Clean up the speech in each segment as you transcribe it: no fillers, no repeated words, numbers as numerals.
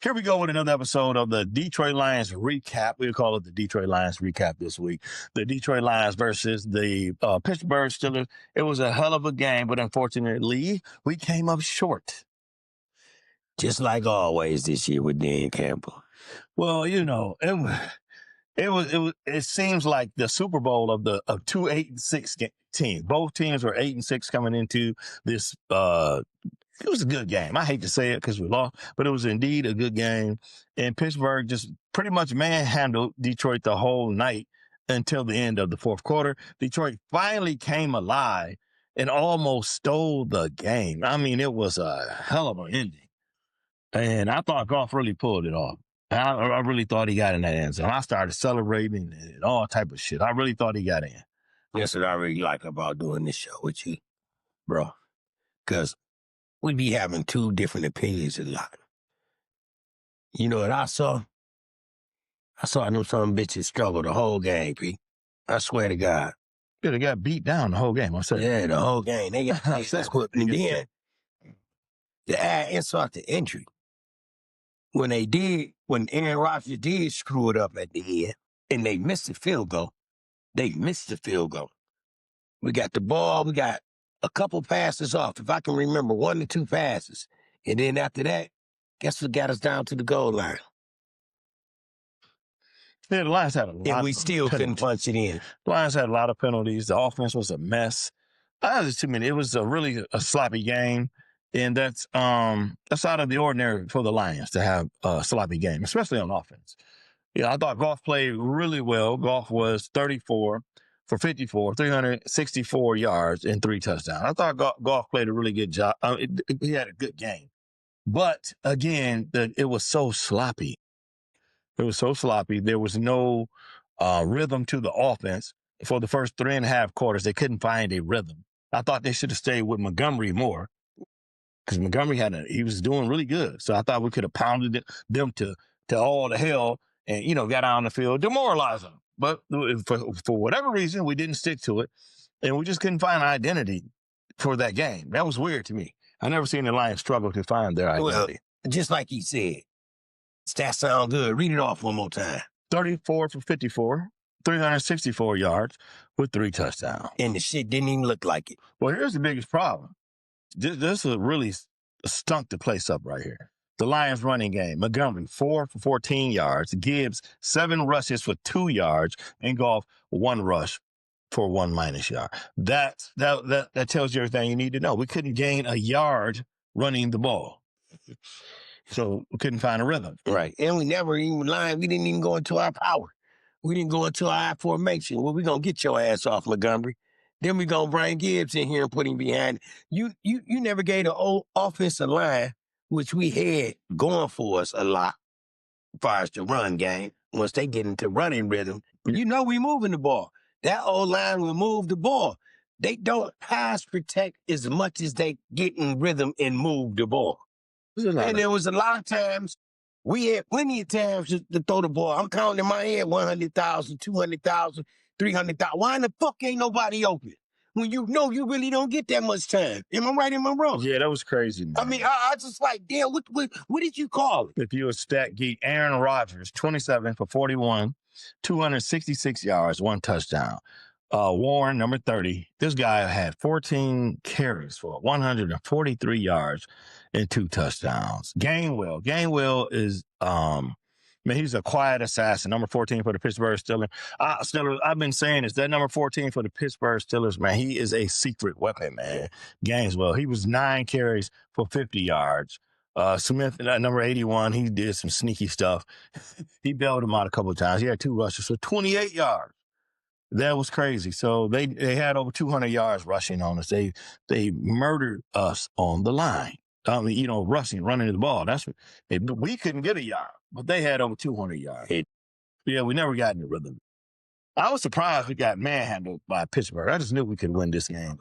Here we go with another episode of the Detroit Lions recap. We'll call it the Detroit Lions recap this week. The Detroit Lions versus the Pittsburgh Steelers. It was a hell of a game, but unfortunately, we came up short. Just like always this year with Dan Campbell. Well, it seems like the Super Bowl of 2 8-6 teams. Both teams were 8-6 coming into this. It was a good game. I hate to say it because we lost, but it was indeed a good game. And Pittsburgh just pretty much manhandled Detroit the whole night until the end of the fourth quarter. Detroit finally came alive and almost stole the game. I mean, it was a hell of an ending. And I thought Goff really pulled it off. I really thought he got in that end zone. I started celebrating and all type of shit. I really thought he got in. That's what I really like about doing this show with you, bro. Because we be having two different opinions a lot. You know what I saw? I saw them some bitches struggle the whole game, P. I swear to God. Yeah, they got beat down the whole game. I said, yeah, the whole game. They got equipped. And then, to add insult to injury, when Aaron Rodgers did screw it up at the end, and they missed the field goal, We got the ball, we got a couple passes off, if I can remember, 1 to 2 passes. And then after that, guess what got us down to the goal line? Yeah, the Lions had a lot. And we still couldn't punch it in. The Lions had a lot of penalties. The offense was a mess. It was really a sloppy game. And that's out of the ordinary for the Lions to have a sloppy game, especially on offense. I thought Goff played really well. Goff was 34 for 54, 364 yards and 3 touchdowns. I thought Goff played a really good job. He had a good game. But, again, it was so sloppy. It was so sloppy. There was no rhythm to the offense. For the first 3.5 quarters, they couldn't find a rhythm. I thought they should have stayed with Montgomery more because Montgomery he was doing really good. So I thought we could have pounded them to all the hell and, got out on the field, demoralize them. But for whatever reason, we didn't stick to it, and we just couldn't find an identity for that game. That was weird to me. I never seen the Lions struggle to find their identity. Well, just like he said, stats sound good. Read it off one more time. 34 for 54, 364 yards with 3 touchdowns. And the shit didn't even look like it. Well, here's the biggest problem. This really stunk the place up right here. The Lions running game, Montgomery, 4 for 14 yards. Gibbs, 7 rushes for 2 yards. And Goff, 1 rush for 1 minus yard. That tells you everything you need to know. We couldn't gain a yard running the ball. So we couldn't find a rhythm. Right. And we didn't even go into our power. We didn't go into our formation. Well, we're going to get your ass off, Montgomery. Then we're going to bring Gibbs in here and put him behind. You never gave the old offensive line, which we had going for us a lot, as far as the run game. Once they get into running rhythm, we moving the ball. That old line will move the ball. They don't pass protect as much as they get in rhythm and move the ball. And there was a lot of times, we had plenty of times to throw the ball. I'm counting in my head 100,000, 200,000, 300,000. Why in the fuck ain't nobody open? When you know you really don't get that much time. Am I right? Am I wrong? Yeah, that was crazy, man. I mean, I just like, damn, what did you call it? If you a stat geek, Aaron Rodgers, 27 for 41, 266 yards, 1 touchdown. Warren, number 30. This guy had 14 carries for 143 yards and 2 touchdowns. Gainwell is, he's a quiet assassin. Number 14 for the Pittsburgh Steelers. I've been saying this. That number 14 for the Pittsburgh Steelers, man, he is a secret weapon, man. Gainesville. He was 9 carries for 50 yards. Smith, number 81, he did some sneaky stuff. He bailed him out a couple of times. He had 2 rushes for 28 yards. That was crazy. So they had over 200 yards rushing on us. They murdered us on the line. Running the ball. We couldn't get a yard, but they had over 200 yards. Yeah, we never got in the rhythm. I was surprised we got manhandled by Pittsburgh. I just knew we could win this game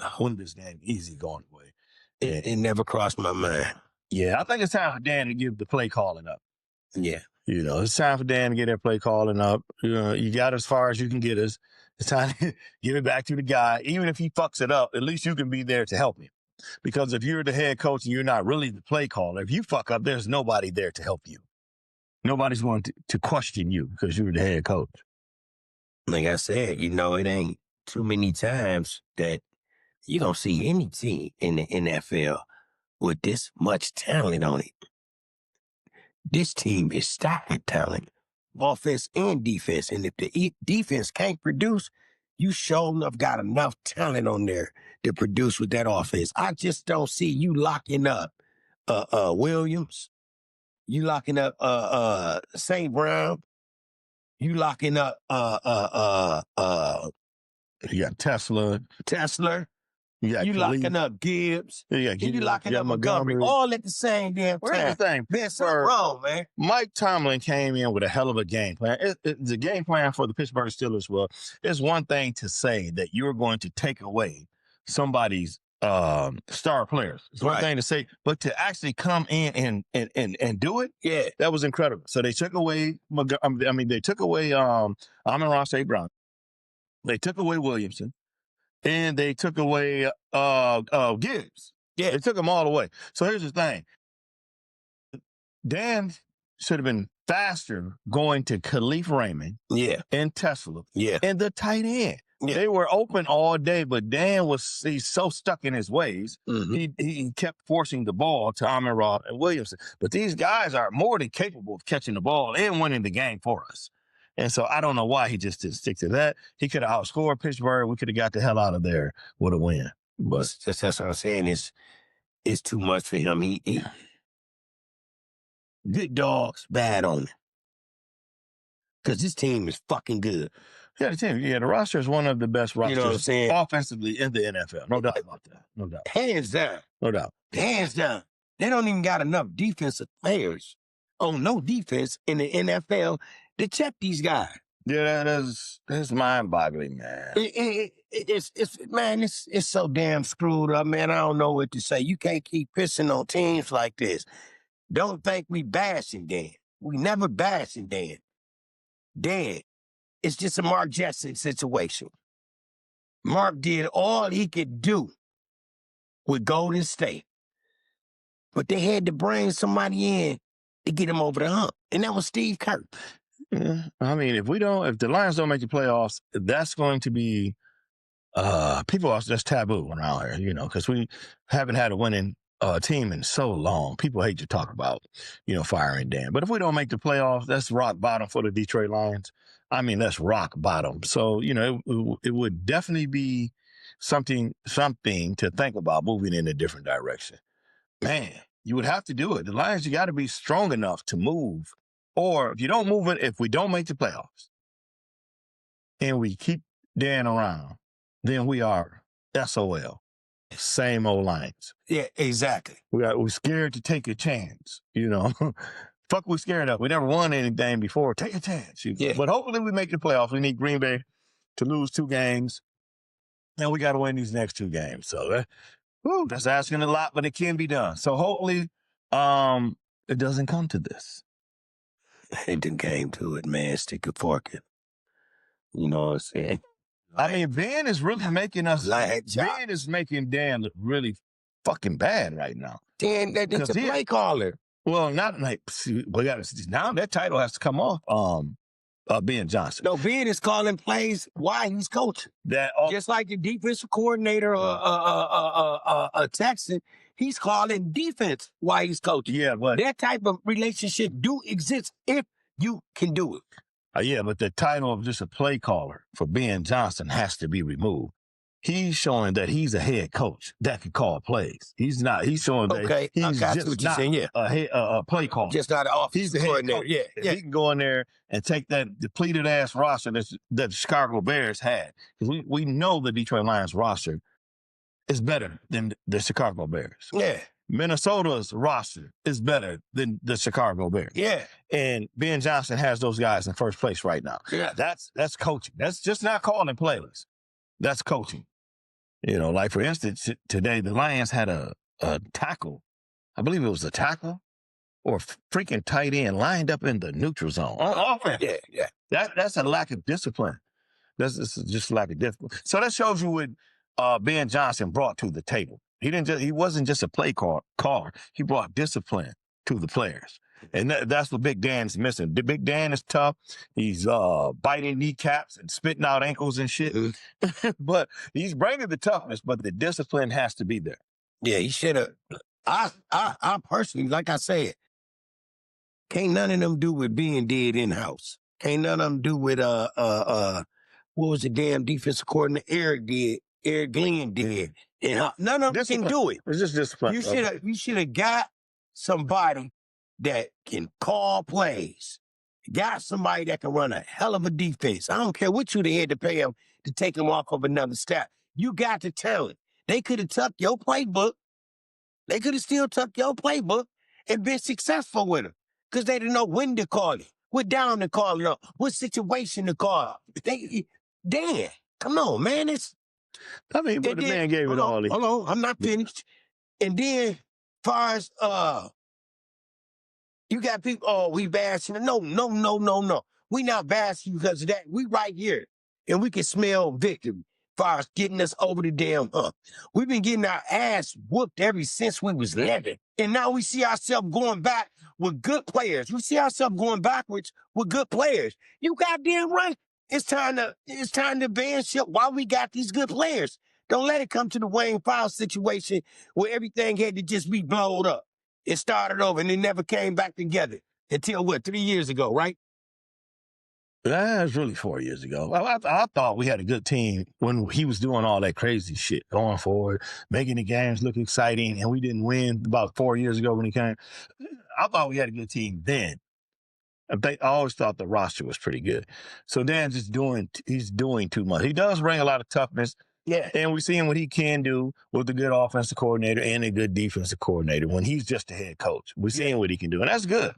easy going away. It never crossed my mind. Yeah, I think it's time for Dan to give the play calling up. Yeah. It's time for Dan to get that play calling up. You got as far as you can get us. It's time to give it back to the guy. Even if he fucks it up, at least you can be there to help him. Because if you're the head coach and you're not really the play caller, if you fuck up, there's nobody there to help you. Nobody's going to question you because you're the head coach. Like I said, it ain't too many times that you don't see any team in the NFL with this much talent on it. This team is stacked with talent, offense and defense. And if the defense can't produce, you sure enough got enough talent on there to produce with that offense. I just don't see you locking up Williams. You locking up St. Brown. You locking up You got Tesla. You got You Khalif. locking up Gibbs. Yeah, And you locking up Montgomery. All at the same damn Well, here's time. the thing. Man, something wrong, man. Mike Tomlin came in with a hell of a game plan. The game plan for the Pittsburgh Steelers was, it's one thing to say that you're going to take away somebody's star players. It's one Right. thing to say, but to actually come in and do it, Yeah. that was incredible. So they took away, they took away Amon-Ra St. Brown. They took away Williamson. And they took away Gibbs. Yeah. They took them all away. So here's the thing. Dan should have been faster going to Khalif Raymond Yeah. and Tesla Yeah. and the tight end. Yeah. They were open all day, but Dan he's so stuck in his ways. Mhm. He kept forcing the ball to Amon-Ra and Williamson. But these guys are more than capable of catching the ball and winning the game for us. And so I don't know why he just didn't stick to that. He could have outscored Pittsburgh. We could have got the hell out of there with a win. But That's what I'm saying. It's too much for him. He good dogs, bad on him. Because this team is fucking good. yeah, the roster is one of the best rosters You know what I'm saying? offensively in the NFL. No doubt about that. No doubt. Hands down. No doubt. Hands down. They don't even got enough defensive players on no defense in the NFL to check these guys. Yeah, that's mind-boggling, man. It's so damn screwed up, man. I don't know what to say. You can't keep pissing on teams like this. Don't think we bashing Dan. We never bashing Dan. Dan, it's just a Mark Jessup situation. Mark did all he could do with Golden State. But they had to bring somebody in to get him over the hump. And that was Steve Kerr. Yeah. I mean, if the Lions don't make the playoffs, that's going to be that's taboo around here, because we haven't had a winning team in so long. People hate to talk about, firing Dan. But if we don't make the playoffs, that's rock bottom for the Detroit Lions. I mean, that's rock bottom. So, it would definitely be something to think about moving in a different direction. Man, you would have to do it. The Lions, you got to be strong enough to move. Or if you don't move it, if we don't make the playoffs and we keep Dan around, then we are SOL. Same old Lions. Yeah, exactly. We're scared to take a chance, Fuck we're scared of. We never won anything before. Take a chance. Yeah. But hopefully we make the playoffs. We need Green Bay to lose 2 games. And we got to win these next 2 games. So that's asking a lot, but it can be done. So hopefully it doesn't come to this. It done came to it, man. Stick a fork in. You know what I'm saying? I mean, Ben is really making us. Like, Ben is making Dan look really fucking bad right now. Dan, that's a 'Cause he- play caller. Well, not like we got now. That title has to come off. Ben Johnson. No, Ben is calling plays while he's coaching. Just like the defensive coordinator Texan, he's calling defense while he's coaching. Yeah, but That type of relationship do exist if you can do it. yeah, but the title of just a play caller for Ben Johnson has to be removed. He's showing that he's a head coach that can call plays. He's not. He's showing that Okay, I he's got you just what you're not saying, yeah. a play caller. Just not an He's offensive the head coordinator. coach. Yeah, If yeah. he can go in there and take that depleted ass roster that the Chicago Bears had, because we know the Detroit Lions roster is better than the Chicago Bears. Yeah, Minnesota's roster is better than the Chicago Bears. yeah, And Ben Johnson has those guys in first place right now. yeah. That's coaching. That's just not calling plays. That's coaching. Like for instance, today the Lions had a tackle. I believe it was a tackle or freaking tight end lined up in the neutral zone on offense. Yeah, yeah. That's a lack of discipline. This is just lack of discipline. So that shows you what Ben Johnson brought to the table. He wasn't just a play caller. He brought discipline to the players. And that's what Big Dan is missing. The Big Dan is tough. He's biting kneecaps and spitting out ankles and shit. But he's bringing the toughness, but the discipline has to be there. Yeah, he should have. I personally, like I said, can't none of them do with being dead in-house. Can't none of them do with what was the damn defensive coordinator Eric Glenn did. And none of them can do it. It's just discipline. You should have got somebody that can call plays. Got somebody that can run a hell of a defense. I don't care what you had to pay him to take him off of another step. You got the talent. They could have tucked your playbook. They could have still tucked your playbook and been successful with him. Because they didn't know when to call it, what down to call it, what situation to call it. Dan, come on, man. But the man gave it all. Hold on, I'm not finished. And then, far as you got people, we bashing it. No. We not bashing you because of that. We right here. And we can smell victory far as getting us over the damn hump. We've been getting our ass whooped ever since we was 11. And now we see ourselves going back with good players. We see ourselves going backwards with good players. You goddamn right. It's time to ban shit while we got these good players. Don't let it come to the Wayne Fowler situation where everything had to just be blown up. It started over and it never came back together until 3 years ago, right? That was really 4 years ago. I thought we had a good team when he was doing all that crazy shit going forward, making the games look exciting, and we didn't win about 4 years ago when he came. I thought we had a good team then. I always thought the roster was pretty good. So Dan's he's doing too much. He does bring a lot of toughness. Yeah. And we're seeing what he can do with a good offensive coordinator and a good defensive coordinator when he's just a head coach. We're seeing what he can do, and that's good.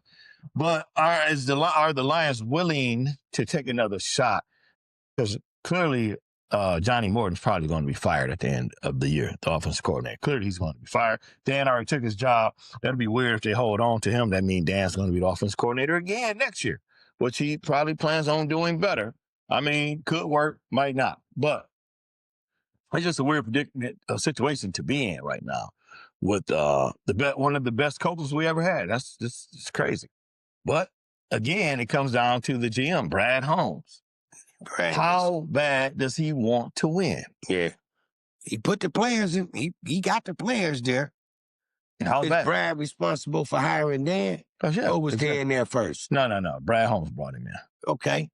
But are the Lions willing to take another shot? Because clearly Johnny Morton's probably going to be fired at the end of the year, the offensive coordinator. Clearly he's going to be fired. Dan already took his job. That'll be weird if they hold on to him. That means Dan's going to be the offensive coordinator again next year, which he probably plans on doing better. I mean, could work, might not. But it's just a weird situation to be in right now with one of the best coaches we ever had. That's just crazy. But again, it comes down to the GM, Brad Holmes. How bad does he want to win? Yeah. He put the players in. He got the players there. How Is bad? Brad responsible for hiring Dan? Yeah, or was Dan there first? No. Brad Holmes brought him in. Okay.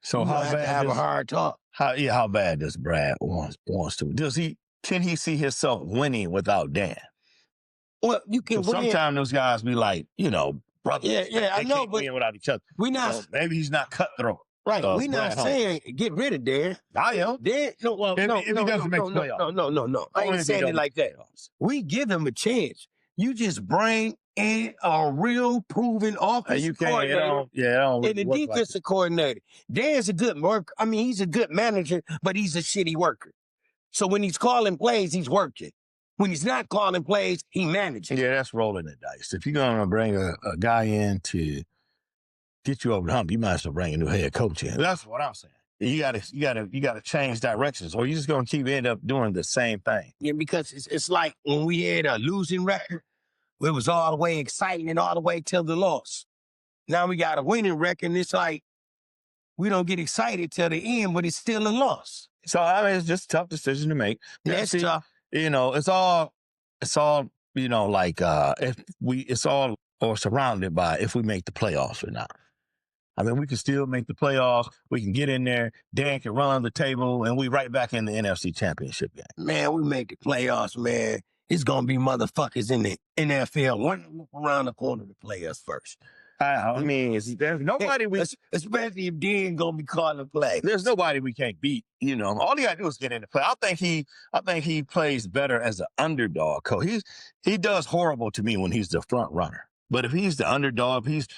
So how bad? To have a hard talk. How bad does Brad wants to? Can he see himself winning without Dan? Well, you can. Sometimes those guys be like, brothers. Yeah, I know, but win without each other. We not. Maybe he's not cutthroat. Right, we're not saying get rid of Dan. I am. Dan, no. I ain't saying it like that. We give him a chance. You just bring in a real proven offensive coordinator and a defensive coordinator. Dan's a good worker. I mean, he's a good manager, but he's a shitty worker. So when he's calling plays, he's working. When he's not calling plays, he manages. Yeah, that's rolling the dice. If you're gonna bring a guy in to get you over the hump, you might as well bring a new head coach in. That's what I'm saying. You gotta change directions, or you're just gonna end up doing the same thing. Yeah, because it's like when we had a losing record, it was all the way exciting and all the way till the loss. Now we got a winning record, and it's like we don't get excited till the end, but it's still a loss. So I mean, it's just a tough decision to make. That's tough. It's all it's all surrounded by if we make the playoffs or not. I mean, we can still make the playoffs. We can get in there. Dan can run on the table, and we right back in the NFC Championship game. Man, we make the playoffs, man. It's going to be motherfuckers in the NFL running around the corner to play us first. I mean, there's nobody especially if Dan going to be calling play. There's nobody we can't beat. All he got to do is get in the play. I think he plays better as an underdog coach. He does horrible to me when he's the front runner. But if he's the underdog, if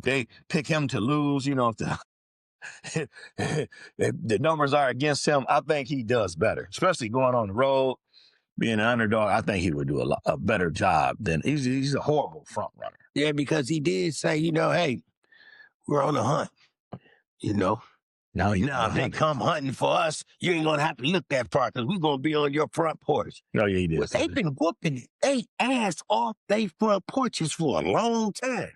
they pick him to lose, if the numbers are against him, I think he does better, especially going on the road, being an underdog. I think he would do a better job than he's a horrible front runner. Yeah, because he did say, hey, we're on the hunt, No, Now, if they come hunting for us, you ain't gonna have to look that far because we're gonna be on your front porch. No, yeah, he did. Well, they've been whooping they ass off they front porches for a long time.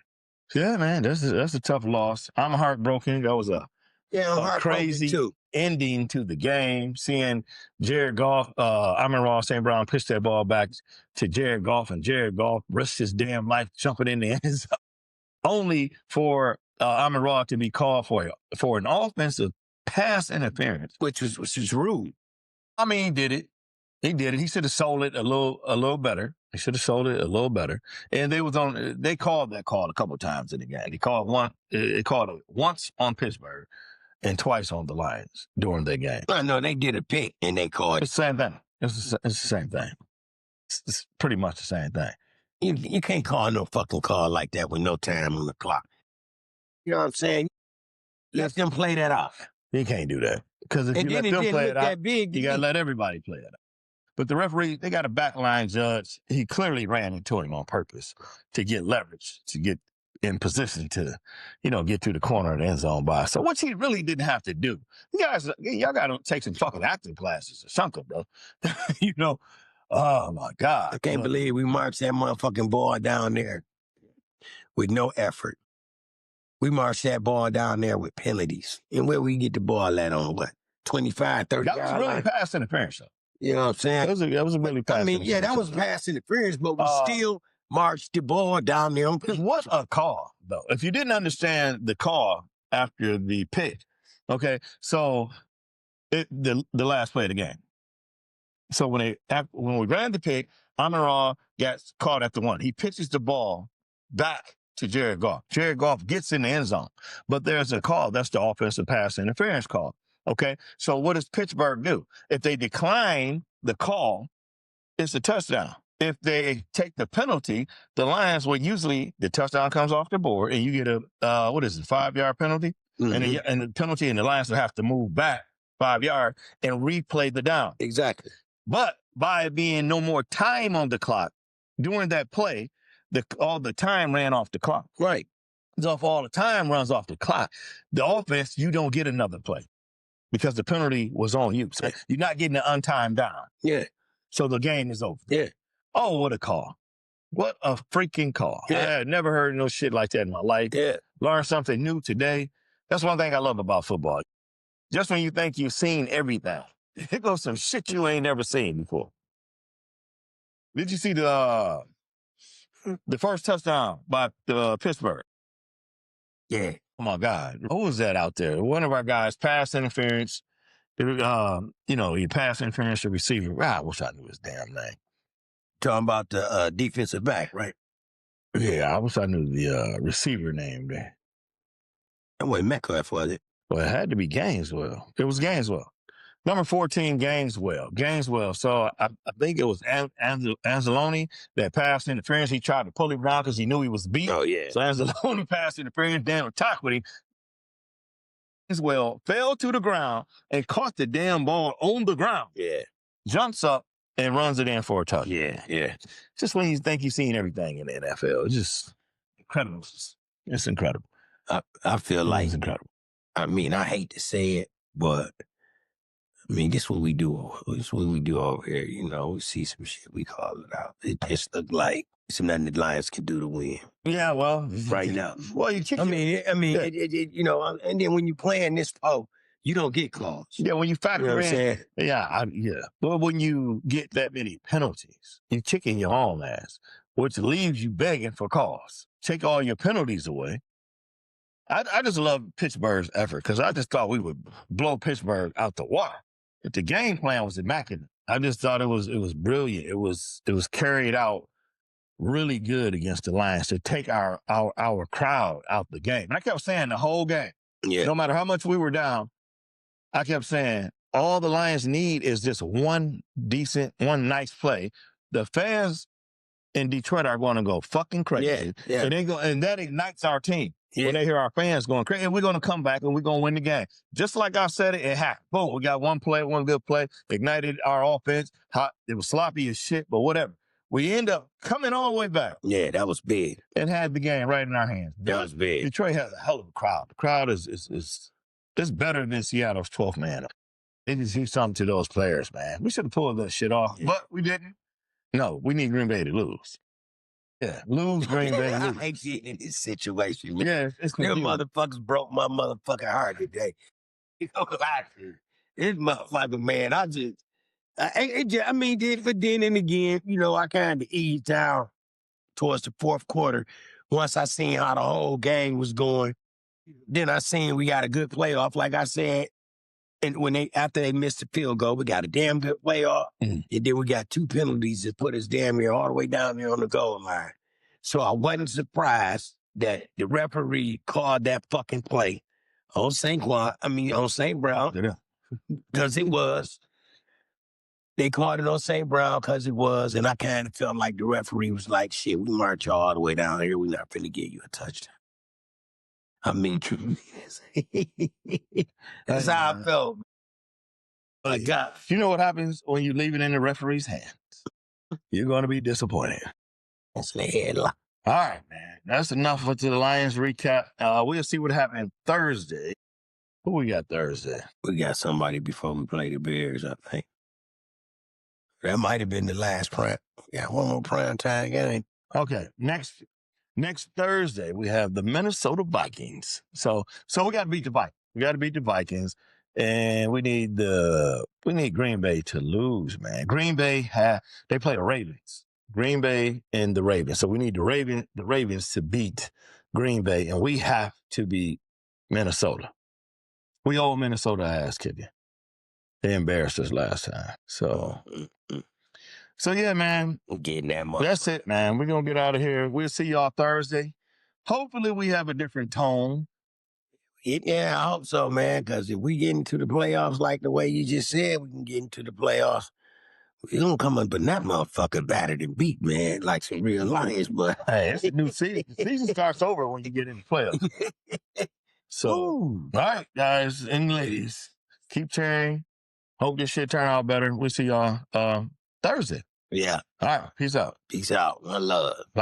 Yeah, man, that's a tough loss. I'm heartbroken. That was a crazy too. ending to the game. Seeing Jared Goff, Amon-Ra St. Brown pitch that ball back to Jared Goff, and Jared Goff risked his damn life jumping in the end zone, only for Amon-Ra to be called for an offensive pass interference, which is rude. I mean, he did it. He did it. He should have sold it a little better. He should have sold it a little better. And they called that call a couple of times in the game. They called it once on Pittsburgh and twice on the Lions during the game. I know they did a pick and they called It's the same thing. It's the same thing. It's pretty much the same thing. You can't call no fucking call like that with no time on the clock. You know what I'm saying? Let them play that off. You can't do that. Because if you let them play it out, you got to let everybody play it out. But the referee, they got a backline judge. He clearly ran into him on purpose to get leverage, to get in position to, get to the corner of the end zone by. So which he really didn't have to do. Y'all got to take some fucking acting classes or something, bro. Oh my God. I can't believe we marched that motherfucking ball down there with no effort. We marched that ball down there with penalties. And where we get the ball at on what? 25, 30 That was really pass interference, though. You know what I'm saying? That was a really pass interference. Yeah, that was pass interference, but we still marched the ball down there. What a call, though. If you didn't understand the call after the pick, okay, so the last play of the game. So when we ran the pick, Amon-Ra gets caught at the one. He pitches the ball back to Jared Goff. Jared Goff gets in the end zone, but there's a call. That's the offensive pass interference call. Okay, so what does Pittsburgh do? If they decline the call, it's a touchdown. If they take the penalty, the Lions will usually, the touchdown comes off the board and you get a, 5-yard penalty? Mm-hmm. And the penalty, and the Lions will have to move back 5 yards and replay the down. Exactly. But by it being no more time on the clock during that play, all the time ran off the clock. Right. So if all the time runs off the clock, the offense, you don't get another play because the penalty was on you. So you're not getting an untimed down. Yeah. So the game is over. Yeah. Oh, what a call. What a freaking call. Yeah. I had never heard no shit like that in my life. Yeah. Learned something new today. That's one thing I love about football. Just when you think you've seen everything, here goes some shit you ain't never seen before. Did you see the first touchdown by Pittsburgh? Yeah. Oh, my God. Who was that out there? One of our guys, pass interference. He pass interference to receiver. I wish I knew his damn name. Talking about the defensive back, right? Yeah, I wish I knew the receiver name there. That wasn't Metcalf, was it? Well, it had to be Gaineswell. It was Gaineswell. Number 14, Gaineswell. So I think it was Anzalone that passed interference. He tried to pull him down because he knew he was beat. Oh, yeah. So Anzalone passed interference, Dan attacked with him. Gaineswell fell to the ground and caught the damn ball on the ground. Yeah. Jumps up and runs it in for a touchdown. Yeah, yeah. Just when you think you've seen everything in the NFL. It's just incredible. It's incredible. I feel like it's incredible. I mean, I hate to say it, but I mean, this is what we do. This is what we do over here. We see some shit, we call it out. It just look like some nothing the Lions can do to win. Yeah, well, right now. Well, you kick. And then when you playing this you don't get calls. Yeah, when you factor in. Yeah, Well, when you get that many penalties, you're kicking your own ass, which leaves you begging for calls. Take all your penalties away. I just love Pittsburgh's effort because I just thought we would blow Pittsburgh out the water. But the game plan was immaculate. I just thought it was brilliant. It was carried out really good against the Lions to take our crowd out the game. And I kept saying the whole game, no matter how much we were down, I kept saying all the Lions need is just one nice play. The fans in Detroit are going to go fucking crazy. Yeah. And that ignites our team. Yeah. When they hear our fans going crazy, and we're going to come back and we're going to win the game. Just like I said it happened. Boom, we got one good play, ignited our offense. It was sloppy as shit, but whatever. We end up coming all the way back. Yeah, that was big. And had the game right in our hands. That was big. Detroit has a hell of a crowd. The crowd is It's better than Seattle's 12th man. They just do something to those players, man. We should have pulled that shit off, but we didn't. No, we need Green Bay to lose. Yeah, lose Green Bay. I Lose. hate being in this situation, man. Yeah, it's Them confusing. motherfuckers broke my motherfucking heart today. You know what I do? This motherfucker, man, I mean, but then and again, you know, I kind of eased down towards the fourth quarter once I seen how the whole game was going. Then I seen we got a good playoff, like I said. And after they missed the field goal, we got a damn good playoff. And then we got 2 penalties that put us damn near all the way down there on the goal line. So I wasn't surprised that the referee called that fucking play on St. Brown, because it was. They called it on St. Brown because it was, and I kind of felt like the referee was like, shit, we march y'all all the way down here. We're not finna give you a touchdown. I mean, truly. That's how I felt. My God. You know what happens when you leave it in the referee's hands? You're going to be disappointed. That's the headline. All right, man. That's enough for the Lions recap. We'll see what happened Thursday. Who we got Thursday? We got somebody before we play the Bears, I think. That might have been the last prime. Yeah, one more prime time game. Okay, next Thursday we have the Minnesota Vikings. So we got to beat the Vikings. We got to beat the Vikings, and we need Green Bay to lose, man. Green Bay they play the Ravens. Green Bay and the Ravens. So we need the Ravens to beat Green Bay, and we have to beat Minnesota. We owe Minnesota ass kicking. They embarrassed us last time. So yeah, man. Getting that money. That's it, man. We're going to get out of here. We'll see y'all Thursday. Hopefully we have a different tone. Yeah, I hope so, man, because if we get into the playoffs like the way you just said, we can get into the playoffs. We don't come up in that motherfucker battered and beat, man, like some real Lions, but... Hey, it's a new season. The season starts over when you get in the playoffs. So, all right, guys and ladies, keep cheering. Hope this shit turn out better. We'll see y'all Thursday. Yeah. All right. Peace out. Peace out. One love. Bye.